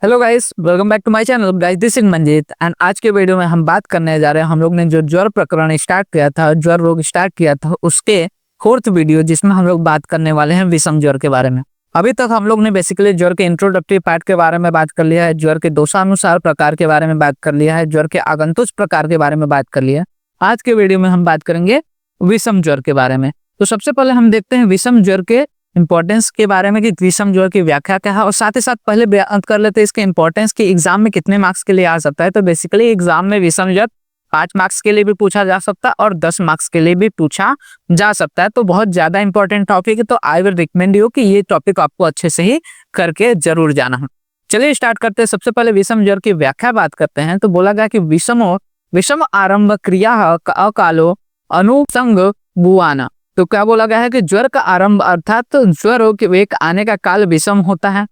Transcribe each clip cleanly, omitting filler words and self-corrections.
Hello guys, welcome back to my channel guys. This is Manjeet and आज के video में हम बात करने जा रहे हैं। हम लोग ने जो ज्वर प्रकरण स्टार्ट किया था, ज्वर रोग स्टार्ट किया था, उसके फोर्थ वीडियो जिसमें हम लोग बात करने वाले हैं विषम ज्वर के बारे में। अभी तक हम लोग ने बेसिकली ज्वर के इंट्रोडक्टरी पार्ट के बारे में बात कर लिया है, ज्वर के दोषानुसार प्रकार के बारे में बात कर लिया है, ज्वर के आगंतुक प्रकार के बारे में बात कर लिया है। आज के वीडियो में हम बात करेंगे विषम ज्वर के बारे में। तो सबसे पहले हम देखते हैं विषम ज्वर के इंपॉर्टेंस के बारे में कि विषम ज्वर की व्याख्या क्या है, और साथ ही साथ पहले बयान कर लेते हैं इसके इंपॉर्टेंस की एग्जाम में कितने मार्क्स के लिए आ सकता है। तो बेसिकली एग्जाम में विषम ज्वर 5 मार्क्स के लिए भी पूछा जा सकता है और 10 मार्क्स के लिए भी पूछा जा सकता है। तो बहुत ज्यादा इंपॉर्टेंट टॉपिक है, तो आई विल रिकमेंड यू कि ये टॉपिक आपको अच्छे से ही करके जरूर जाना है। चलिए स्टार्ट करते हैं। सबसे पहले विषम ज्वर की व्याख्या बात करते हैं। तो बोला गया कि विषम आरंभ क्रिया अकालो अनुसंग बुआना। तो क्या बोला गया है कि ज्वर का आरंभ अर्थात ज्वर के वेग आने का काल विषम होता है।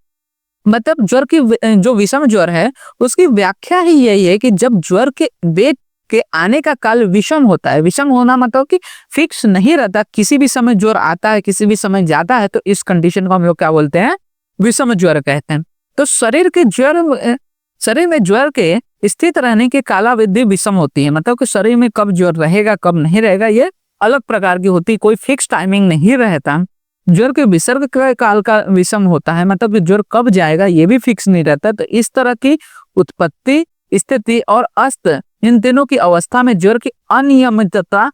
मतलब ज्वर की जो विषम ज्वर है उसकी व्याख्या ही यही है कि जब ज्वर के वेग के आने का काल विषम होता है। विषम होना मतलब कि फिक्स नहीं रहता, किसी भी समय ज्वर आता है, किसी भी समय जाता है। तो इस कंडीशन को हम लोग क्या बोलते हैं, विषम ज्वर कहते हैं। तो शरीर में ज्वर के स्थित रहने की कालावधि विषम होती है। मतलब कि शरीर में कब ज्वर रहेगा कब नहीं रहेगा ये अलग प्रकार की होती है, कोई फिक्स टाइमिंग नहीं रहता। ज्वर के विसर्ग का काल का विषम होता है, मतलब कि ज्वर कब जाएगा ये भी फिक्स नहीं रहता। तो इस तरह की उत्पत्ति, स्थिति और अस्त, इन तीनों की अवस्था में ज्वर की अनियमितता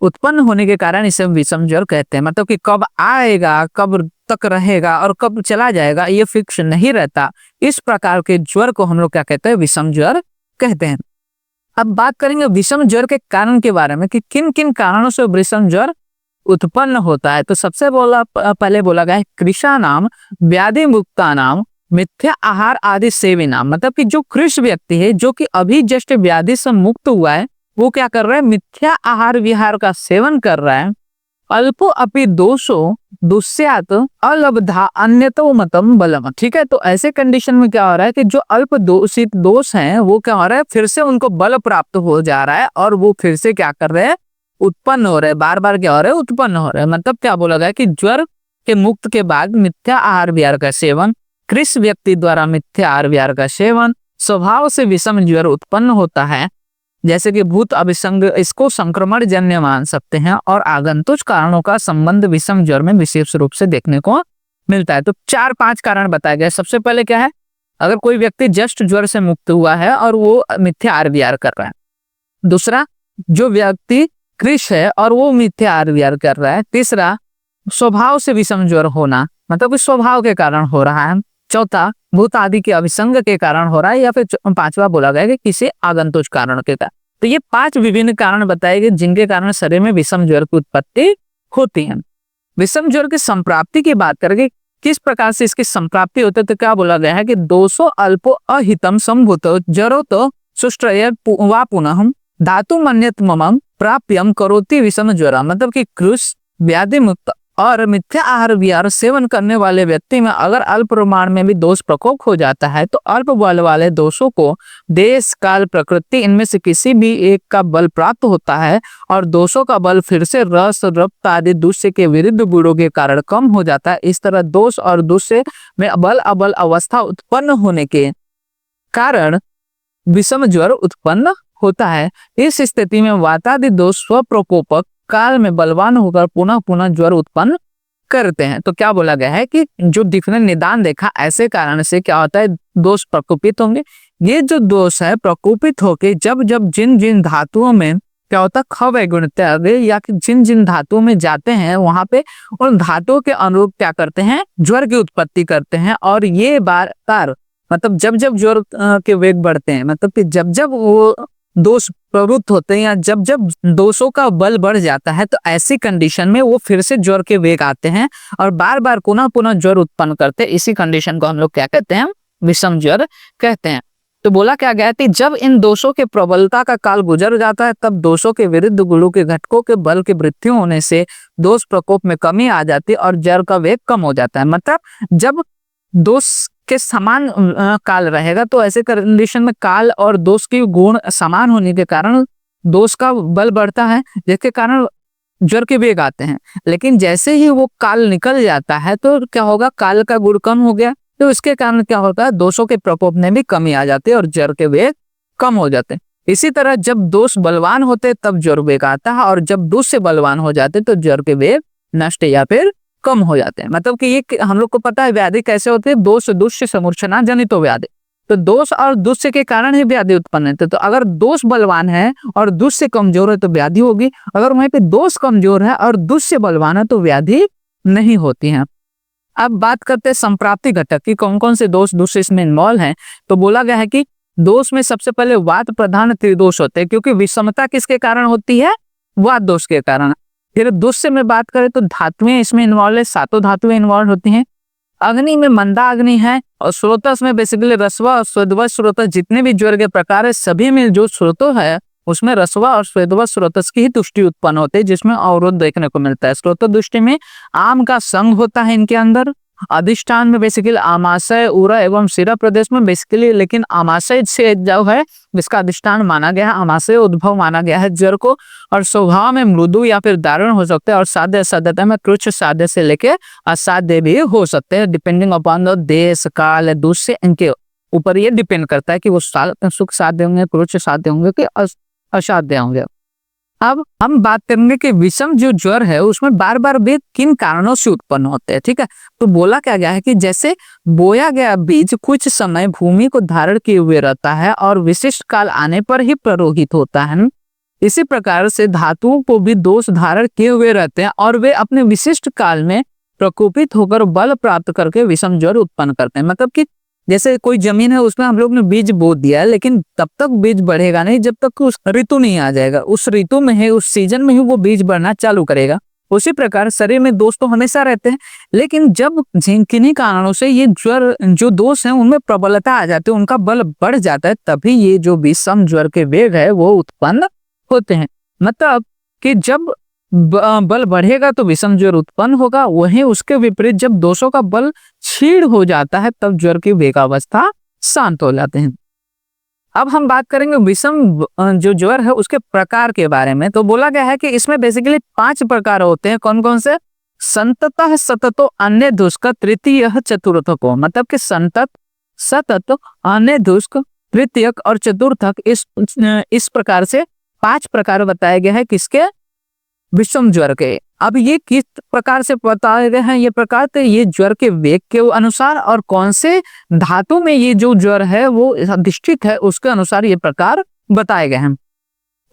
उत्पन्न होने के कारण इसे विषम ज्वर कहते हैं। मतलब कि कब आएगा, कब तक रहेगा और कब चला जाएगा ये फिक्स नहीं रहता। इस प्रकार के ज्वर को हम लोग क्या कहते हैं, विषम ज्वर कहते हैं। अब बात करेंगे विषम ज्वर के कारण के बारे में कि किन किन कारणों से विषम ज्वर उत्पन्न होता है। तो सबसे पहले बोला गया है कृषा नाम व्याधि मुक्ता नाम मिथ्या आहार आदि सेवी नाम। मतलब कि जो कृष व्यक्ति है जो कि अभी जस्ट व्याधि से मुक्त हुआ है, वो क्या कर रहा है, मिथ्या आहार विहार का सेवन कर रहा है। अल्पो अपि दोषो दुष्यात अलब्धा अन्यतो मतम बलम। ठीक है, तो ऐसे कंडीशन में क्या हो रहा है कि जो अल्प दोषित दोष हैं वो क्या हो रहा है, फिर से उनको बल प्राप्त हो जा रहा है और वो फिर से क्या कर रहे हैं, उत्पन्न हो रहे हैं, बार बार क्या हो रहा है, उत्पन्न हो रहे हैं। मतलब क्या बोला गया कि ज्वर के मुक्त के बाद मिथ्या आहार विहार का सेवन, कृष व्यक्ति द्वारा मिथ्या आहार विहार का सेवन, स्वभाव से विषम ज्वर उत्पन्न होता है। जैसे कि भूत अभिसंग इसको संक्रमण जन्य मान सकते हैं, और आगंतुक कारणों का संबंध विषम ज्वर में विशेष रूप से देखने को मिलता है। तो 4-5 कारण बताए गए। सबसे पहले क्या है, अगर कोई व्यक्ति जस्ट ज्वर से मुक्त हुआ है और वो मिथ्या आहार विहार कर रहा है। दूसरा, जो व्यक्ति कृष है और वो मिथ्या आहार विहार कर रहा है। तीसरा, स्वभाव से विषम ज्वर होना, मतलब स्वभाव के कारण हो रहा है। चौथा, भूत आदि के अभिसंग के कारण हो रहा है, या फिर 5वां बोला गया कि किसी आगंतुक कारण के कारण। तो ये 5 विभिन्न कारण बताए गए जिनके कारण शरीर में विषम ज्वर की उत्पत्ति होती है। विषम ज्वर की संप्राप्ति की बात करेंगे, किस प्रकार से इसकी संप्राप्ति होती है। तो क्या बोला गया है कि दोषो अल्पो अहितम संभूतो जरो तो सुष्ट्रय वा पुनः धातु मन्यत मम प्राप्यम करोति विषम ज्वर। मतलब कि कृष, व्याधि मुक्त और मिथ्या आहार विहार सेवन करने वाले व्यक्ति में अगर अल्प प्रमाण में भी दोष प्रकोप हो जाता है, तो अल्प बल वाले दोषों को देश काल प्रकृति इनमें से किसी भी एक का बल प्राप्त होता है, और दोषों का बल फिर से रस, रक्त आदि दूसरे के विरुद्ध गुणों के कारण कम हो जाता है। इस तरह दोष और दूसरे में बल अबल अवस्था उत्पन्न होने के कारण विषम ज्वर उत्पन्न होता है। इस स्थिति में वातादि दोष स्वप्रकोपक काल में बलवान होकर पुनः पुनः ज्वर उत्पन्न करते हैं। तो क्या बोला गया है कि जो दिखने निदान देखा, ऐसे कारण से क्या होता है, दोष प्रकोपित होंगे। ये जो दोष है प्रकोपित होके जब जब जिन जिन धातुओं में क्या होता है, खवैगुण्यता या कि जिन जिन धातुओं में जाते हैं वहां पे उन धातुओं के अनुरूप क्या करते हैं, ज्वर की उत्पत्ति करते हैं। और ये बार बार मतलब जब जब ज्वर के वेग बढ़ते हैं, मतलब कि जब जब वो दोष प्रवृत्त होते हैं या जब जब दोषों का बल बढ़ जाता है, तो ऐसी कंडीशन में वो फिर से ज्वर के वेग आते हैं और बार बार पुनः पुनः ज्वर उत्पन्न करते हैं। इसी कंडीशन को हम लोग क्या कहते हैं, विषम ज्वर कहते हैं। तो बोला क्या गया कि जब इन दोषों के प्रबलता का काल गुजर जाता है, तब दोषों के विरुद्ध गुणों के घटकों के बल की वृद्धि होने से दोष प्रकोप में कमी आ जाती है और ज्वर का वेग कम हो जाता है। मतलब जब दोष के समान काल रहेगा, तो ऐसे कंडीशन में काल और दोष की गुण समान होने के कारण दोष का बल बढ़ता है, जिसके कारण ज्वर के वेग आते हैं। लेकिन जैसे ही वो काल निकल जाता है तो क्या होगा, काल का गुण कम हो गया, तो इसके कारण क्या होता है, दोषों के प्रकोप में भी कमी आ जाती है और ज्वर के वेग कम हो जाते हैं। इसी तरह जब दोष बलवान होते तब ज्वर वेग आता है, और जब दोष से बलवान हो जाते तो ज्वर के वेग नष्ट या फिर कम हो जाते हैं। मतलब कि ये हम लोग को पता है व्याधि कैसे होती है, दोष दुष्य समूर्छना जनित व्याधि। तो दोष और दुष्य के कारण ही व्याधि उत्पन्न होती है। तो अगर दोष बलवान है और दुष्य कमजोर है तो व्याधि होगी, अगर वहीं पे दोष कमजोर है और दुष्य बलवान है तो व्याधि नहीं होती है। अब बात करते हैं संप्राप्ति घटक की, कौन कौन से दोष दुष्य इसमें इन्वॉल्व हैं। तो बोला गया है कि दोष में सबसे पहले वात प्रधान त्रिदोष होते हैं, क्योंकि विषमता किसके कारण होती है, वात दोष के कारण। फिर दुष्य में बात करें तो धातुएं इसमें इन्वॉल्व है, 7 धातुएं इन्वॉल्व होती हैं। अग्नि में मंदा अग्नि है, और स्रोतस में बेसिकली रसवा और स्वेदवश स्रोतस, जितने भी ज्वर के प्रकार है सभी में जो स्रोतो है उसमें रसवा और स्वेदवश स्रोतस की ही तुष्टि उत्पन्न होती है, जिसमें अवरोध देखने को मिलता है। स्रोत दृष्टि में आम का संग होता है इनके अंदर। अधिष्ठान में बेसिकली आमाशय, उरा एवं शिरा प्रदेश में बेसिकली, लेकिन आमाशय से जो है इसका अधिष्ठान माना गया है, आमाशय उद्भव माना गया है ज्वर को। और स्वभाव में मृदु या फिर दारुण हो सकते हैं, और साध्य साध्यता में कृच्छ साध्य से लेके असाध्य भी हो सकते हैं, डिपेंडिंग अपॉन द देश काल दूसरे इनके ऊपर ये डिपेंड करता है कि वो सुख साध्य होंगे, कृच्छ साध्य होंगे कि असाध्य होंगे। अब हम बात करेंगे कि विषम जो ज्वर है उसमें बार बार वेग किन कारणों से उत्पन्न होते हैं। ठीक है, तो बोला क्या गया है कि जैसे बोया गया बीज कुछ समय भूमि को धारण किए हुए रहता है और विशिष्ट काल आने पर ही प्ररोहित होता है, इसी प्रकार से धातुओं को भी दोष धारण किए हुए रहते हैं और वे अपने विशिष्ट काल में प्रकोपित होकर बल प्राप्त करके विषम ज्वर उत्पन्न करते हैं। मतलब कि जैसे कोई जमीन है उसमें हम लोग ने बीज बो दिया है, लेकिन तब तक बीज बढ़ेगा नहीं जब तक उस ऋतु नहीं आ जाएगा। उस ऋतु में ही, उस सीजन में ही वो बीज बढ़ना चालू करेगा। उसी प्रकार शरीर में दोष तो हमेशा रहते हैं, लेकिन जब किन्हीं कारणों से ये ज्वर जो दोष है उनमें प्रबलता आ जाती है, उनका बल बढ़ जाता है, तभी ये जो विषम ज्वर के वेग है वो उत्पन्न होते हैं। मतलब कि जब बल बढ़ेगा तो विषम ज्वर उत्पन्न होगा, वहीं उसके विपरीत जब दोषों का बल क्षीण हो जाता है तब ज्वर की वेगावस्था शांत हो जाते हैं। अब हम बात करेंगे विषम जो ज्वर है उसके प्रकार के बारे में। तो बोला गया है कि इसमें बेसिकली 5 प्रकार होते हैं। कौन कौन से? संततः सततो अन्य दुष्क तृतीय चतुर्थक को, मतलब कि संतत सतत अन्य दुष्क तृतीयक और चतुर्थक, इस प्रकार से 5 प्रकार बताए गए हैं किसके? विषम ज्वर के। अब ये किस प्रकार से बताए गए हैं ये प्रकार? तो ये ज्वर के वेग के अनुसार और कौन से धातु में ये जो ज्वर है वो अधिष्ठित है उसके अनुसार ये प्रकार बताए गए हैं।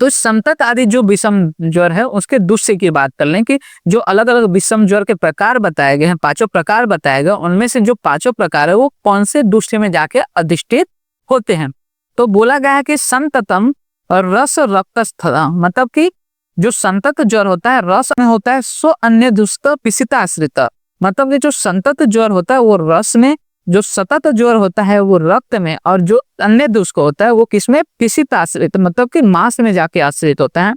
तो संतत आदि जो विषम ज्वर है उसके दुष्य की बात कर लें कि जो अलग अलग विषम ज्वर के प्रकार बताए गए हैं, 5 प्रकार बताए गए, उनमें से जो 5 प्रकार है वो कौन से दुष्य में जाके अधिष्ठित होते हैं। तो बोला गया है कि संततम और रस रक्तस्थ, मतलब कि जो संतत ज्वर होता है रस में होता है, सो अन्य दुष्ट पिशिताश्रित, मतलब कि जो संतत ज्वर होता है वो रस में, जो सतत ज्वर होता है वो रक्त में, और जो अन्य दुष्ट होता है वो किसमें? पिशिताश्रित, मतलब कि मांस में जाके आश्रित होता है।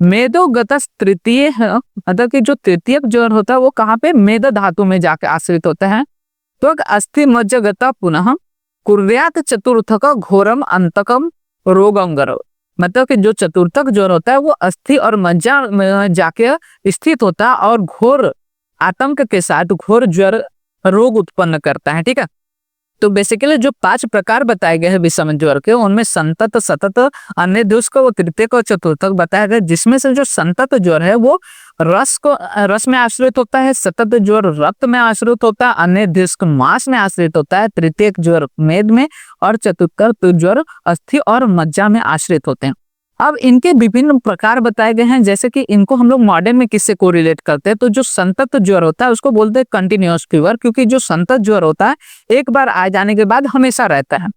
मेदोगत तृतीय है, मतलब कि जो तृतीयक ज्वर होता है वो कहाँ पे? मेद धातु में जाके आश्रित होता है। तो अस्थि मज्जगत पुनः कुर्यात चतुर्थक घोरम अंतकम रोगम गरव, मतलब कि जो चतुर्थक ज्वर होता है वो अस्थि और मज्जा में जाके स्थित होता है और घोर आतंक के साथ घोर ज्वर रोग उत्पन्न करता है। ठीक है, तो बेसिकली जो 5 प्रकार बताए गए हैं विषम ज्वर के, उनमें संतत सतत अन्य दुष्क वो तृतीयक और चतुर्थक बताया गया, जिसमें से जो संतत ज्वर है वो रस में आश्रित होता है, सतत ज्वर रक्त में आश्रित होता है, अन्य दुष्क मांस में आश्रित होता है, तृतीयक ज्वर मेद में, और चतुर्थक ज्वर अस्थि और मज्जा में आश्रित होते हैं। अब इनके विभिन्न प्रकार बताए गए हैं, जैसे कि इनको हम लोग मॉडर्न में किससे कोरिलेट करते हैं? तो जो संतत ज्वर होता है उसको बोलते हैं कंटिन्यूअस फीवर, क्योंकि जो संतत ज्वर होता है एक बार आ जाने के बाद हमेशा रहता है,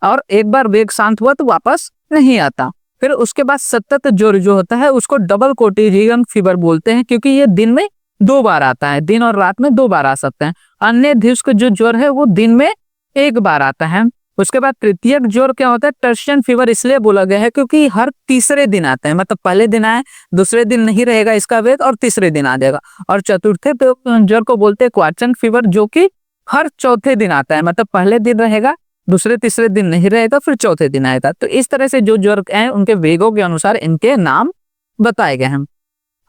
और एक बार वेग शांत हुआ तो वापस नहीं आता। फिर उसके बाद सतत ज्वर जो होता है उसको डबल कोटिरियन फीवर बोलते हैं, क्योंकि ये दिन में 2 बार आता है, दिन और रात में 2 बार आ सकते हैं। अन्य दिवस जो ज्वर है वो दिन में 1 बार आता है। उसके बाद तृतीयक ज्वर क्या होता है? टर्शियन फीवर इसलिए बोला गया है क्योंकि हर तीसरे दिन आता है, मतलब पहले दिन आए, दूसरे दिन नहीं रहेगा इसका वेग, और तीसरे दिन आ जाएगा। और चतुर्थ ज्वर को बोलते हैं क्वार्टन फीवर, जो कि हर चौथे दिन आता है, मतलब पहले दिन रहेगा, दूसरे तीसरे दिन नहीं रहेगा, फिर चौथे दिन आएगा। तो इस तरह से जो ज्वर है उनके वेगों के अनुसार इनके नाम बताए गए हैं।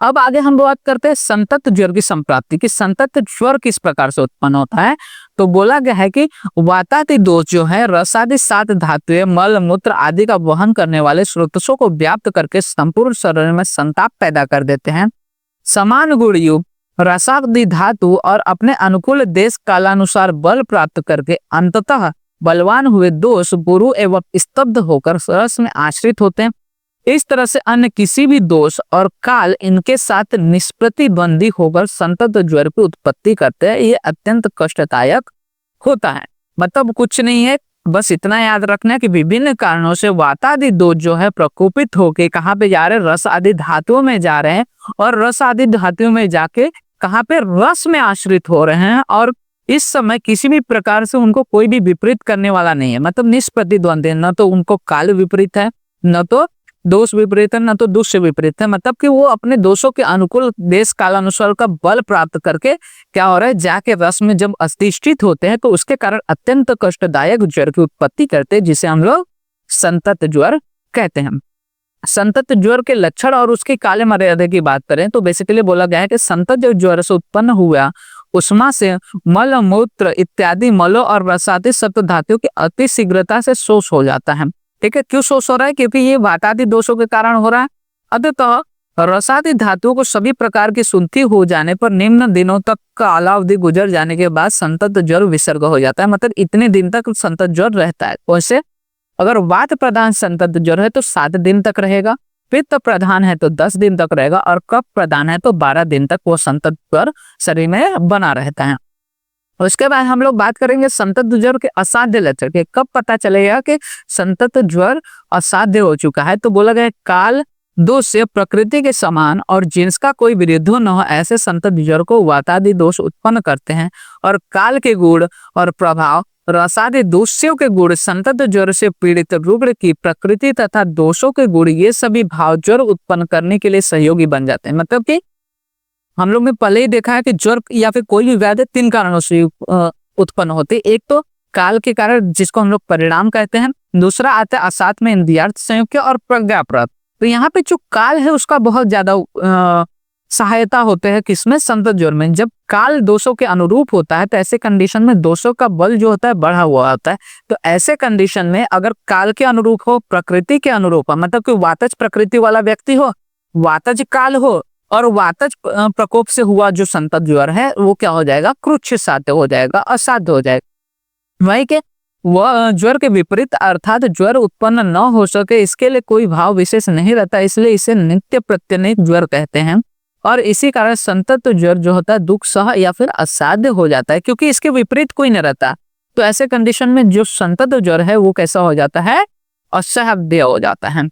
अब आगे हम बात करते हैं संतत ज्वर की संप्राप्ति की। संतत ज्वर किस प्रकार से उत्पन्न होता है, तो बोला गया है कि वातादि दोष जो है रसादि 7 धातुएं मल मूत्र आदि का वहन करने वाले स्रोतों को व्याप्त करके संपूर्ण शरीर में संताप पैदा कर देते हैं। समान गुण युक्त रसादि धातु और अपने अनुकूल देश कालानुसार बल प्राप्त करके अंततः बलवान हुए दोष गुरु एवं स्तब्ध होकर रस में आश्रित होते हैं। इस तरह से अन्य किसी भी दोष और काल इनके साथ निष्प्रतिबंधी होकर संतत ज्वर की उत्पत्ति करते हैं। ये अत्यंत कष्टदायक होता है। मतलब कुछ नहीं है, बस इतना याद रखना है कि विभिन्न कारणों से वातादि दोष जो है प्रकोपित होके कहाँ पे जा रहे हैं, रस आदि धातुओं में जा रहे हैं और रस आदि धातुओं में जाके कहाँ पे रस में आश्रित हो रहे हैं। और इस समय किसी भी प्रकार से उनको कोई भी विपरीत करने वाला नहीं है, मतलब निष्प्रतिद्वंदी, न तो उनको काल विपरीत है, न तो दोष विपरीत है, न तो दुष्ट विपरीत है। मतलब कि वो अपने दोषों के अनुकूल देश कालानुसार का बल प्राप्त करके क्या हो रहा है, जाके रस में जब अधिष्ठित होते हैं तो उसके कारण अत्यंत कष्टदायक ज्वर की उत्पत्ति करते हैं, जिसे हम लोग संतत ज्वर कहते हैं। संतत ज्वर के लक्षण और उसकी काल मर्यादा की बात करें तो बेसिकली बोला गया है कि संतत ज्वर से उत्पन्न हुआ उष्मा से मल मूत्र इत्यादि मलों और रसादि सप्त धातुओं की अति शीघ्रता से शोष हो जाता है। ठीक है, क्यों शोष हो रहा है, क्योंकि ये वातादि दोषों के कारण हो रहा है। अतः रसादि धातुओं को सभी प्रकार की शुद्धि हो जाने पर निम्न दिनों तक कालावधि गुजर जाने के बाद संतत ज्वर विसर्ग हो जाता है। मतलब इतने दिन तक संतत ज्वर रहता है। वैसे अगर वात प्रधान संतत ज्वर है तो 7 दिन तक रहेगा, पित्त प्रधान है तो 10 दिन तक रहेगा और कफ प्रधान है तो 12 दिन तक वो संतत ज्वर शरीर में बना रहता है। उसके बाद हम लोग बात करेंगे संतत ज्वर के असाध्य लक्षण के। कब पता चलेगा कि संतत ज्वर असाध्य हो चुका है, तो बोला गया काल दोष से प्रकृति के समान और जिसका कोई विरुद्ध न हो ऐसे संतत ज्वर को वातादि दोष उत्पन्न करते हैं। और काल के गुण और प्रभाव रसादि दोषों के गुण संतत ज्वर से पीड़ित रुग्ण की प्रकृति तथा दोषों के गुण ये सभी भाव ज्वर उत्पन्न करने के लिए सहयोगी बन जाते हैं। मतलब कि हम लोग ने पहले ही देखा है कि ज्वर या फिर कोई भी व्याधि 3 कारणों से उत्पन्न होते। एक तो काल के कारण जिसको हम लोग परिणाम कहते हैं, दूसरा आता है असात में इंद्रियार्थ संयोग और प्रज्ञाप्रद। तो यहाँ पे जो काल है उसका बहुत ज्यादा सहायता होते हैं किसमें, संतत ज्वर में। जब काल दोषों के अनुरूप होता है तो ऐसे कंडीशन में दोषों का बल जो होता है बढ़ा हुआ होता है। तो ऐसे कंडीशन में अगर काल के अनुरूप हो, प्रकृति के अनुरूप हो, मतलब कि वातज प्रकृति वाला व्यक्ति हो, वातज काल हो और वातज प्रकोप से हुआ जो संतत ज्वर है वो क्या हो जाएगा, क्रुच्छ साध्य हो जाएगा, असाध्य हो जाएगा। वही के वह ज्वर के विपरीत अर्थात ज्वर उत्पन्न न हो सके इसके लिए कोई भाव विशेष नहीं रहता, इसलिए इसे नित्य प्रत्यनित ज्वर कहते हैं। और इसी कारण संतत ज्वर जो होता है दुख सह या फिर असाध्य हो जाता है, क्योंकि इसके विपरीत कोई नहीं रहता। तो ऐसे कंडीशन में जो संतत ज्वर है वो कैसा हो जाता है, असाध्य हो जाता है।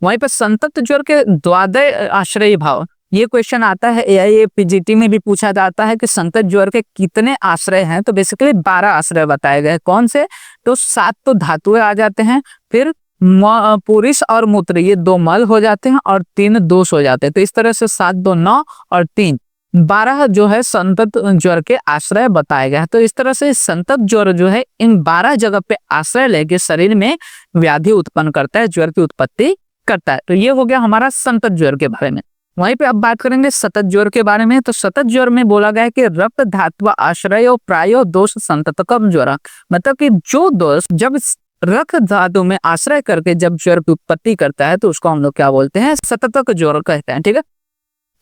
वहीं पर संतत ज्वर के द्वादय आश्रय भाव, ये क्वेश्चन आता है ये पीजीटी में भी पूछा जाता है कि संतत ज्वर के कितने आश्रय हैं। तो बेसिकली 12 आश्रय बताए गए। कौन से, तो 7 तो धातुएं आ जाते हैं, फिर पुरुष और मूत्र ये 2 मल हो जाते हैं और 3 दोष हो जाते हैं। तो इस तरह से 7 2 9 और 3 12 जो है संतत ज्वर के आश्रय बताए गए हैं। तो इस तरह से संतत ज्वर जो है इन 12 जगह पे आश्रय लेके शरीर में व्याधि उत्पन्न करता है, ज्वर की उत्पत्ति करता है। तो ये हो गया हमारा संतत ज्वर के बारे में। वहीं पे अब बात करेंगे सतत ज्वर के बारे में। तो सतत ज्वर में बोला गया है कि रक्त धातु आश्रय प्रायो दोष संततकम ज्वर, मतलब कि जो दोष जब रक्त धातु में आश्रय करके जब ज्वर की उत्पत्ति करता है तो उसको हम लोग क्या बोलते हैं, सततक ज्वर कहते हैं। ठीक है,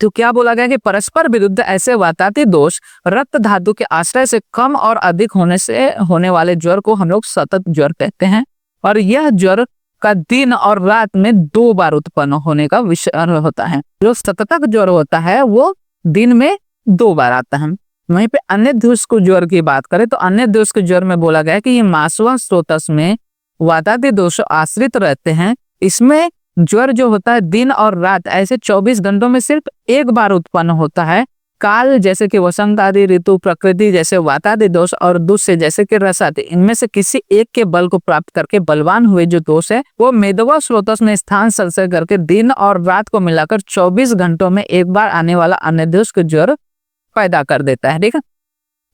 तो क्या बोला गया कि परस्पर विरुद्ध ऐसे वातादि दोष रक्त धातु के आश्रय से कम और अधिक होने से होने वाले ज्वर को हम लोग सतत ज्वर कहते हैं। और यह ज्वर का दिन और रात में 2 बार उत्पन्न होने का विषय होता है। जो सततक ज्वर होता है वो दिन में 2 बार आता है। वहीं पे अन्य दुष्क ज्वर की बात करें तो अन्य दुष्क ज्वर में बोला गया है कि ये मासवा स्रोतस में वातादि दोष आश्रित रहते हैं। इसमें ज्वर जो होता है दिन और रात ऐसे 24 घंटों में सिर्फ 1 बार उत्पन्न होता है। काल जैसे कि वसंत आदि ऋतु, प्रकृति जैसे वातादि दोष और दुष्य जैसे कि रसादि, इनमें से किसी एक के बल को प्राप्त करके बलवान हुए जो दोष है वो मेदवा स्रोतस में स्थान संचय करके दिन और रात को मिलाकर 24 घंटों में 1 बार आने वाला अन्य दुष्क ज्वर पैदा कर देता है। ठीक है,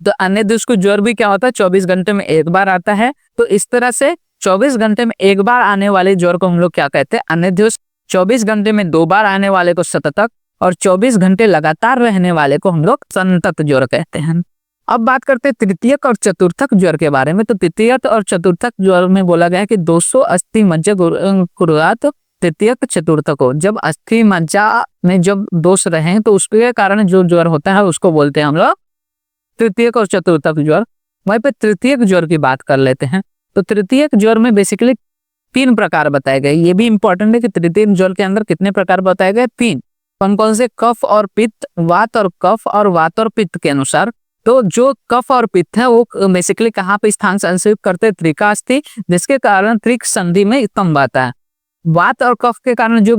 तो अन्य दुष्क ज्वर भी क्या होता है, 24 घंटे में 1 बार आता है। तो इस तरह से 24 घंटे में 1 बार आने वाले ज्वर को हम लोग क्या कहते हैं, अन्य दुष्क। 24 घंटे में 2 बार आने वाले को सततक, और 24 घंटे लगातार रहने वाले को हम लोग संतत ज्वर कहते हैं। अब बात करते हैं तृतीयक और चतुर्थक ज्वर के बारे में। तो तृतीयक और चतुर्थक ज्वर में बोला गया है कि 200 अस्थि मज्जा कुर्यात तृतीयक चतुर्थक हो। जब अस्थि मज्जा में जब दोष रहे तो उसके कारण जो ज्वर होता है उसको बोलते हैं हम लोग तृतीयक और चतुर्थक ज्वर। वहीं पे तृतीयक ज्वर की बात कर लेते हैं। तो तृतीयक ज्वर में बेसिकली 3 प्रकार बताए गए। ये भी इंपॉर्टेंट है कि तृतीयक ज्वर के अंदर कितने प्रकार बताए गए, 3। कौन कौन से? कफ और पित्त, वात और कफ, और वात और पित्त के अनुसार। तो जो कफ और पित्त है वो बेसिकली कहाँ पे स्थान संचित करते हैं? त्रिकास्थि, जिसके कारण त्रिक संधि में स्तंभ आता है। वात और कफ के कारण जो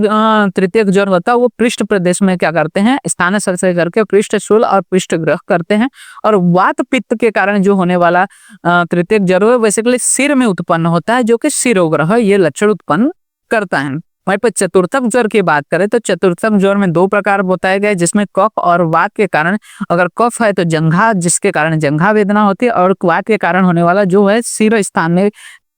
तृतीयक ज्वर होता है वो पृष्ठ प्रदेश में क्या करते हैं? स्थान संचय करके पृष्ठ शूल और पृष्ठ ग्रह करते हैं। और वात पित्त के कारण जो होने वाला तृतीयक ज्वर है बेसिकली सिर में उत्पन्न होता है, जो कि शिरोग्रह ये लक्षण उत्पन्न करता है। वहीं पर चतुर्थक ज्वर की बात करें तो चतुर्थक ज्वर में 2 प्रकार बताए गए, जिसमें कफ और वात के कारण, अगर कफ है तो जंघा, जिसके कारण जंघा वेदना होती है, और वात के कारण होने वाला जो है सिर स्थान में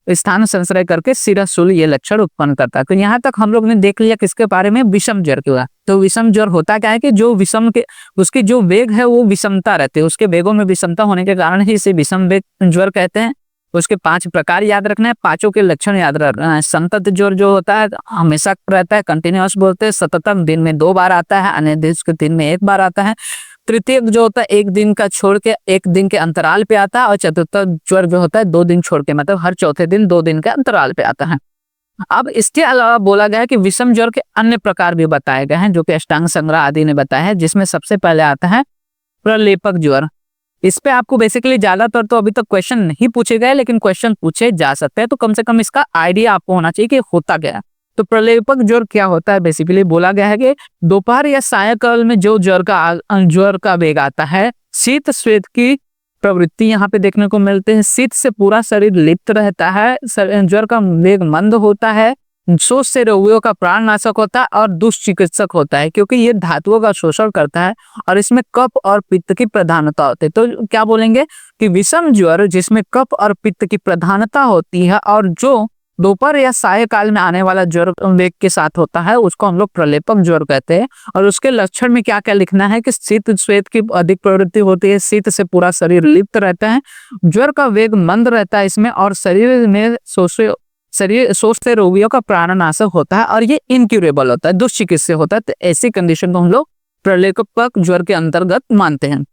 स्थान संश्रय करके शिरशूल ये लक्षण उत्पन्न करता है। तो यहाँ तक हम लोग ने देख लिया किसके बारे में? विषम ज्वर के। तो विषम ज्वर होता क्या है कि जो विषम के उसकी जो वेग है वो विषमता रहती है, उसके वेगों में विषमता होने के कारण ही इसे विषम वेग ज्वर कहते हैं। उसके 5 प्रकार याद रखना है, 5 के लक्षण याद रखना है। संतत ज्वर जो होता है हमेशा रहता है, कंटिन्यूअस बोलते हैं। सततम दिन में 2 बार आता है, अनिर्दिष्ट दिन में 1 बार आता है। तृतीयक जो होता है 1 दिन का छोड़ के 1 दिन के अंतराल पे आता है। और चतुर्थक ज्वर जो होता है 2 दिन छोड़ के, मतलब हर चौथे दिन 2 दिन के अंतराल पे आता है। अब इसके अलावा बोला गया है कि विषम ज्वर के अन्य प्रकार भी बताए गए हैं, जो कि अष्टांग संग्रह आदि ने बताया है, जिसमें सबसे पहले आता है प्रलेपक ज्वर। इस पे आपको बेसिकली ज्यादातर तो अभी तक क्वेश्चन नहीं पूछे गए, लेकिन क्वेश्चन पूछे जा सकते हैं, तो कम से कम इसका आइडिया आपको होना चाहिए कि होता क्या है। तो प्रलेपक ज्वर क्या होता है? बेसिकली बोला गया है कि दोपहर या सायंकाल में जो ज्वर का वेग आता है, शीत श्वेत की प्रवृत्ति यहाँ पे देखने को मिलते हैं। शीत से पूरा शरीर लिप्त रहता है, ज्वर का वेग मंद होता है, शोष से रोगियों का प्राणनाशक होता है और दुष्चिकित्सक होता है, क्योंकि ये धातुओं का शोषण करता है और इसमें कफ और पित्त की प्रधानता होती है। तो क्या बोलेंगे कि विषम ज्वर जिसमें कफ और पित्त की प्रधानता होती है और जो दोपहर या सायंकाल में आने वाला ज्वर वेग के साथ होता है, उसको हम लोग प्रलेपक ज्वर कहते हैं। और उसके लक्षण में क्या क्या लिखना है कि शीत श्वेत की अधिक प्रवृत्ति होती है, शीत से पूरा शरीर लिप्त रहता है, ज्वर का वेग मंद रहता है इसमें, और शरीर में शोष से रोगियों का प्राणनाशक होता है, और ये इनक्यूरेबल होता है, दुष्चिकित्सीय होता है। तो ऐसी कंडीशन को हम लोग प्रलेपक ज्वर के अंतर्गत मानते हैं।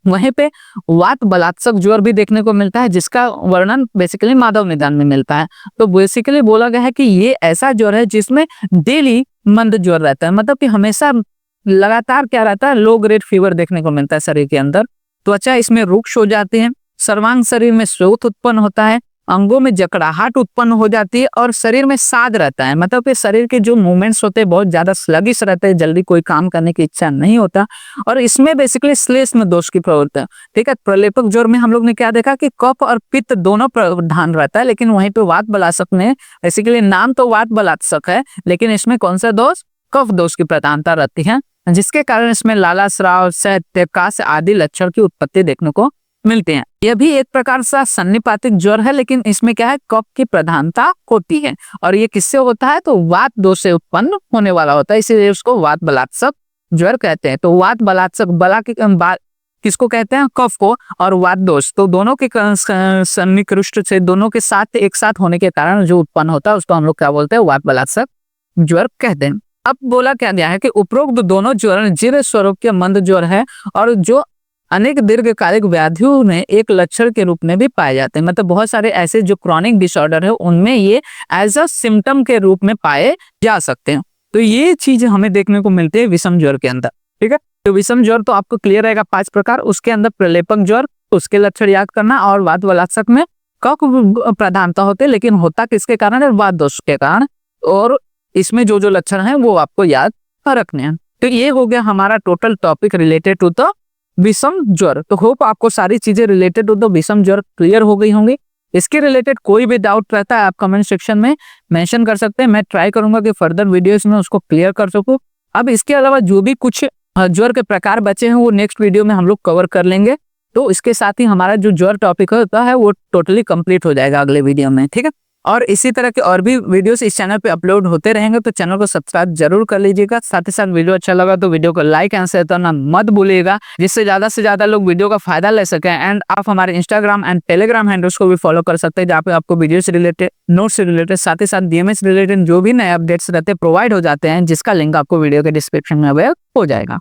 वहीं पे वात बलात्सक ज्वर भी देखने को मिलता है, जिसका वर्णन बेसिकली माधव निदान में मिलता है। तो बेसिकली बोला गया है कि ये ऐसा ज्वर है जिसमें डेली मंद ज्वर रहता है, मतलब कि हमेशा लगातार क्या रहता है? लो ग्रेड फीवर देखने को मिलता है शरीर के अंदर। त्वचा इसमें रुक्ष हो जाती है, सर्वांग शरीर में स्रोत उत्पन्न होता है, अंगों में जकड़ाहट उत्पन्न हो जाती है, और शरीर में साद रहता है, मतलब कि शरीर के जो मूवमेंट्स होते हैं बहुत ज्यादा स्लगिश रहते हैं, जल्दी कोई काम करने की इच्छा नहीं होता। और इसमें बेसिकली श्लेष्म दोष की प्रवृत्ति है। ठीक है, प्रलेपक ज्वर में हम लोग ने क्या देखा कि कफ और पित्त दोनों प्रधान रहता है, लेकिन वहीं पे वात बलात्सक में बेसिकली नाम तो वात बलात्सक है, लेकिन इसमें कौन सा दोष? कफ दोष की प्रधानता रहती है, जिसके कारण इसमें लाला स्राव, काश आदि लक्षण की उत्पत्ति देखने को मिलते हैं। यह भी एक प्रकार का सन्निपातिक ज्वर है, लेकिन इसमें क्या है? कफ की प्रधानता होती है, और ये किससे होता है? तो वात दोष से उत्पन्न होने वाला होता है, इसीलिए उसको वात बलात्सक ज्वर कहते हैं। तो वात बलात्सक बला की किसको कहते हैं? कफ को। और वात दोष तो दोनों के सन्निकृष्ट से दोनों के साथ एक साथ होने के कारण जो उत्पन्न होता है उसको हम लोग क्या बोलते हैं? वात बलात्सक ज्वर कहते हैं। अब बोला क्या गया है कि उपरोक्त दोनों ज्वर जीर्ण स्वरूप के मंद ज्वर है, और जो अनेक दीर्घकालिक व्याधियों में एक लक्षण के रूप में भी पाए जाते हैं। मतलब बहुत सारे ऐसे जो क्रॉनिक डिसऑर्डर है उनमें ये एज अ सिम्टम के रूप में पाए जा सकते हैं। तो ये चीज हमें देखने को मिलती है विषम ज्वर के अंदर। ठीक है, तो विषम ज्वर तो आपको क्लियर रहेगा 5 प्रकार। उसके अंदर प्रलेपक ज्वर, उसके लक्षण याद करना, और वात बलात्सक में कफ प्रधानता होते, लेकिन होता किसके कारण है? वात दोष के कारण। और इसमें जो जो लक्षण है वो आपको याद रखने हैं। तो ये हो गया हमारा total topic related to the विषम ज्वर। तो होप आपको सारी चीजें रिलेटेड टू द विषम ज्वर क्लियर हो गई होंगी। इसके रिलेटेड कोई भी डाउट रहता है आप कमेंट सेक्शन में मेंशन कर सकते हैं, मैं ट्राई करूंगा कि फर्दर वीडियोस में उसको क्लियर कर सकूं। अब इसके अलावा जो भी कुछ ज्वर के प्रकार बचे हैं वो नेक्स्ट वीडियो में हम लोग कवर कर लेंगे। तो इसके साथ ही हमारा जो ज्वर टॉपिक होता है वो टोटली कंप्लीट हो जाएगा अगले वीडियो में। ठीक है, और इसी तरह के और भी वीडियोस इस चैनल पे अपलोड होते रहेंगे, तो चैनल को सब्सक्राइब जरूर कर लीजिएगा। साथ ही साथ वीडियो अच्छा लगा तो वीडियो को लाइक एंड शेयर करना मत भूलिएगा, जिससे से ज्यादा लोग वीडियो का फायदा ले सकें। एंड आप हमारे इंस्टाग्राम एंड टेलीग्राम हैंडल्स को भी फॉलो कर सकते हैं, जहाँ पे आपको वीडियो से रिलेटेड, नोट्स से रिलेटेड, साथ ही साथ DMS रिलेटेड जो भी नए अपडेट्स रहते हैं प्रोवाइड हो जाते हैं, जिसका लिंक आपको वीडियो के डिस्क्रिप्शन में अवेलेबल हो जाएगा।